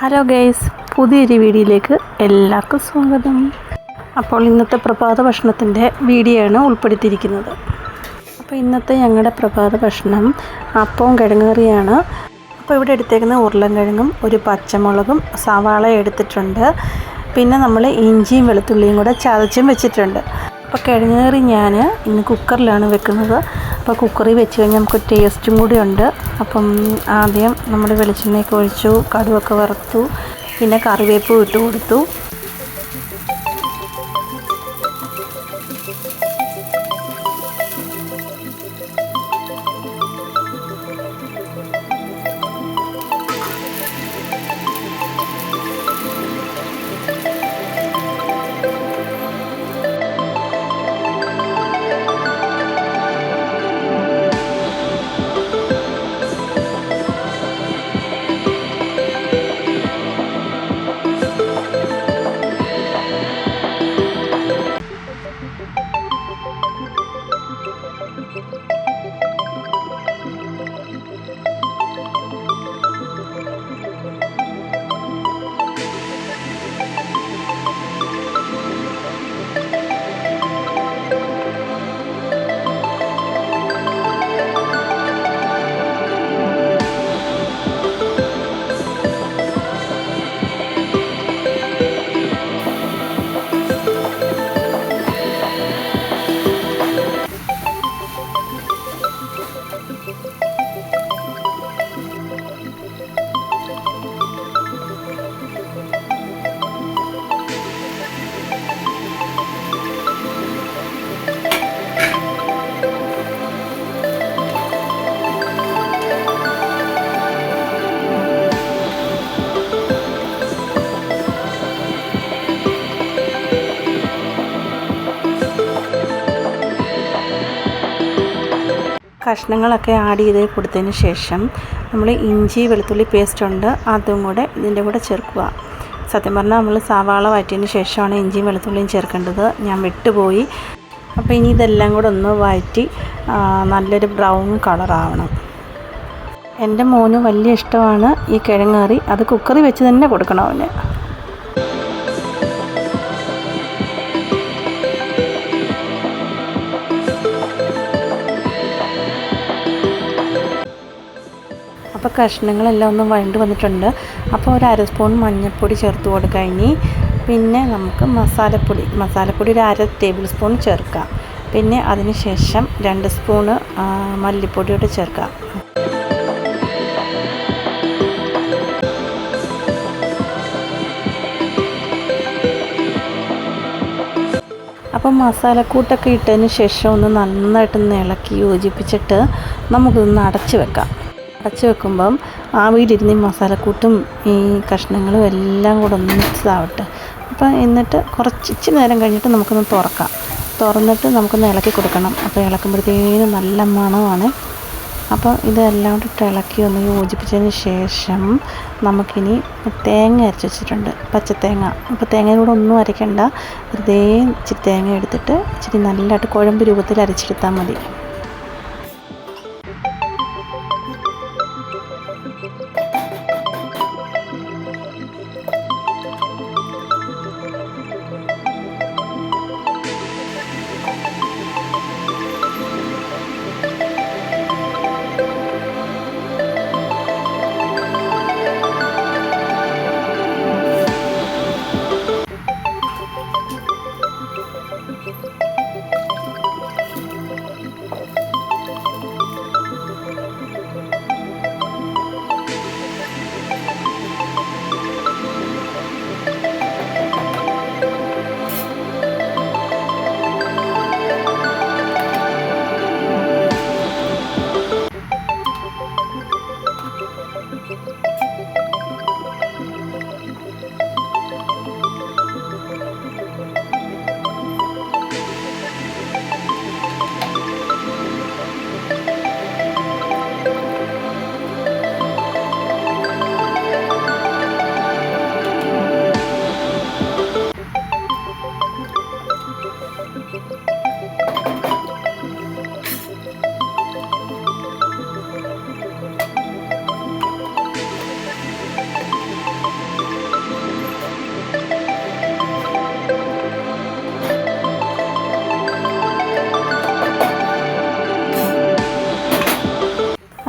Hello guys, പുതിയൊരു വീഡിയോയിലേക്ക് എല്ലാവർക്കും സ്വാഗതം. അപ്പോൾ ഇന്നത്തെ പ്രഭാത ഭക്ഷണത്തിൻ്റെ വീഡിയോ ആണ് ഉൾപ്പെടുത്തിയിരിക്കുന്നത്. അപ്പോൾ ഇന്നത്തെ ഞങ്ങളുടെ പ്രഭാത ഭക്ഷണം അപ്പവും കിഴങ്ങ് കറിയാണ്. അപ്പോൾ ഇവിടെ എടുത്തേക്കുന്ന ഉരുളൻകിഴങ്ങും ഒരു പച്ചമുളകും സവാള എടുത്തിട്ടുണ്ട്. പിന്നെ നമ്മൾ ഇഞ്ചിയും വെളുത്തുള്ളിയും കൂടെ ചതച്ചും വെച്ചിട്ടുണ്ട്. അപ്പോൾ കിഴങ്ങ് കറി ഞാൻ ഇന്ന് കുക്കറിലാണ് വെക്കുന്നത്. അപ്പോൾ കുക്കറിൽ വെച്ച് കഴിഞ്ഞാൽ നമുക്ക് ടേസ്റ്റും കൂടി ഉണ്ട്. അപ്പം ആദ്യം നമ്മൾ വെളിച്ചെണ്ണയൊക്കെ ഒഴിച്ചു, കടുവൊക്കെ വറുത്തു, പിന്നെ കറിവേപ്പും ഇട്ട് കൊടുത്തു. കഷ്ണങ്ങളൊക്കെ ആഡ് ചെയ്ത് കൊടുത്തതിന് ശേഷം നമ്മൾ ഇഞ്ചി വെളുത്തുള്ളി പേസ്റ്റ് ഉണ്ട്, അതും കൂടെ ഇതിൻ്റെ കൂടെ ചേർക്കുക. സത്യം പറഞ്ഞാൽ നമ്മൾ സവാള വഴറ്റിയതിന് ശേഷമാണ് ഇഞ്ചിയും വെളുത്തുള്ളിയും ചേർക്കേണ്ടത്, ഞാൻ വിട്ടുപോയി. അപ്പോൾ ഇനി ഇതെല്ലാം കൂടെ ഒന്ന് വഴറ്റി നല്ലൊരു ബ്രൗൺ കളറാവണം. എൻ്റെ മോന് വലിയ ഇഷ്ടമാണ് ഈ കിഴങ്ങ് കറി, അത് കുക്കറിൽ വെച്ച് തന്നെ കൊടുക്കണം അവന്. അപ്പോൾ കഷ്ണങ്ങളെല്ലാം ഒന്ന് വഴണ്ട് വന്നിട്ടുണ്ട്. അപ്പോൾ ഒരു അര സ്പൂൺ മഞ്ഞൾപ്പൊടി ചേർത്ത് കൊടുക്കുക. ഇനി പിന്നെ നമുക്ക് മസാലപ്പൊടി ഒരു അര ടേബിൾ സ്പൂൺ ചേർക്കാം. പിന്നെ അതിന് ശേഷം 2 സ്പൂണ് മല്ലിപ്പൊടിയോട് ചേർക്കാം. അപ്പം മസാലക്കൂട്ടൊക്കെ ഇട്ടതിന് ശേഷം ഒന്ന് നന്നായിട്ടൊന്ന് ഇളക്കി യോജിപ്പിച്ചിട്ട് നമുക്കൊന്ന് അടച്ച് വെക്കാം. അടച്ച് വെക്കുമ്പം ആവിയിലിരുന്ന് ഈ മസാലക്കൂട്ടും ഈ കഷ്ണങ്ങളും എല്ലാം കൂടെ ഒന്ന് മിക്സ് ആവട്ടെ. അപ്പോൾ എന്നിട്ട് ഇച്ചിരി നേരം കഴിഞ്ഞിട്ട് നമുക്കൊന്ന് തുറന്നിട്ട് നമുക്കൊന്ന് ഇളക്കി കൊടുക്കണം. അപ്പോൾ ഇളക്കുമ്പോഴത്തേനും നല്ല മണമാണ്. അപ്പോൾ ഇതെല്ലാം കൂടി ഇളക്കി ഒന്ന് യോജിപ്പിച്ചതിന് ശേഷം നമുക്കിനി തേങ്ങ അരച്ച് വെച്ചിട്ടുണ്ട്, പച്ചത്തേങ്ങ. അപ്പോൾ തേങ്ങയിലൂടെ ഒന്നും അരയ്ക്കണ്ട, വെറുതെ ഇച്ചിരി തേങ്ങ എടുത്തിട്ട് ഇച്ചിരി നല്ലതായിട്ട് കുഴമ്പ് രൂപത്തിൽ അരച്ചെടുത്താൽ മതി.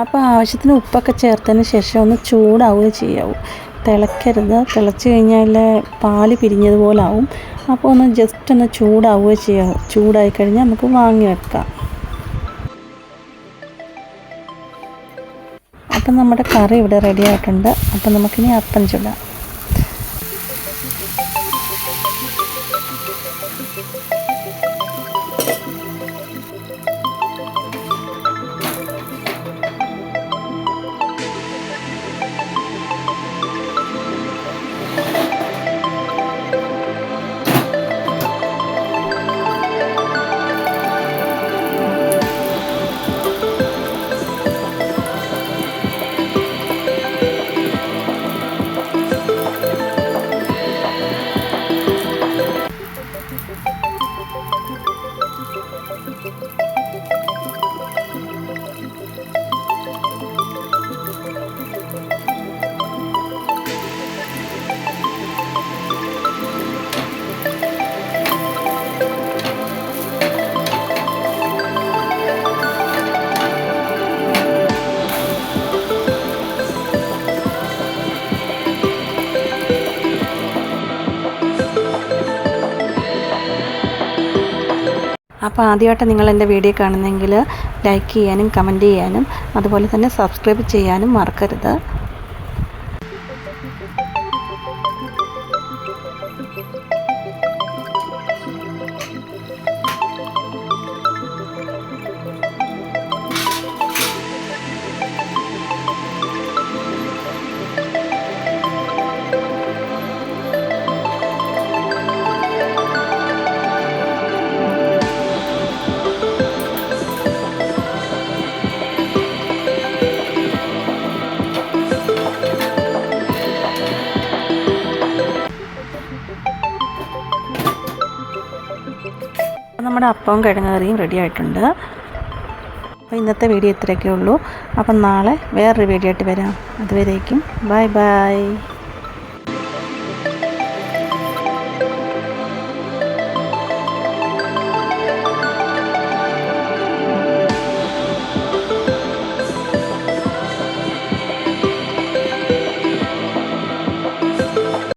അപ്പോൾ ആവശ്യത്തിന് ഉപ്പൊക്കെ ചേർത്തതിന് ശേഷം ഒന്ന് ചൂടാവുകയും ചെയ്യാവൂ. തിളയ്ക്കരുത്. തിളച്ച് കഴിഞ്ഞാൽ പാല് പിരിഞ്ഞതുപോലെ ആവും. അപ്പോൾ ഒന്ന് ജസ്റ്റ് ഒന്ന് ചൂടാവുകയും ചെയ്യാവൂ. ചൂടായി കഴിഞ്ഞാൽ നമുക്ക് വാങ്ങി വെക്കാം. അപ്പം നമ്മുടെ കറി ഇവിടെ റെഡി ആയിട്ടുണ്ട്. അപ്പം നമുക്കിനി അപ്പം ചുടാം. അപ്പോൾ ആദ്യമായിട്ട് നിങ്ങൾ എൻ്റെ വീഡിയോ കാണുന്നെങ്കിൽ ലൈക്ക് ചെയ്യാനും കമൻറ്റ് ചെയ്യാനും അതുപോലെ തന്നെ സബ്സ്ക്രൈബ് ചെയ്യാനും മറക്കരുത്. നമ്മുടെ അപ്പവും കിഴങ്ങ് കറിയും റെഡി ആയിട്ടുണ്ട്. അപ്പോൾ ഇന്നത്തെ വീഡിയോ ഇത്രയൊക്കെ ഉള്ളൂ. അപ്പം നാളെ വേറൊരു വീഡിയോ ആയിട്ട് വരാം. അതുവരേക്കും ബൈ ബൈ.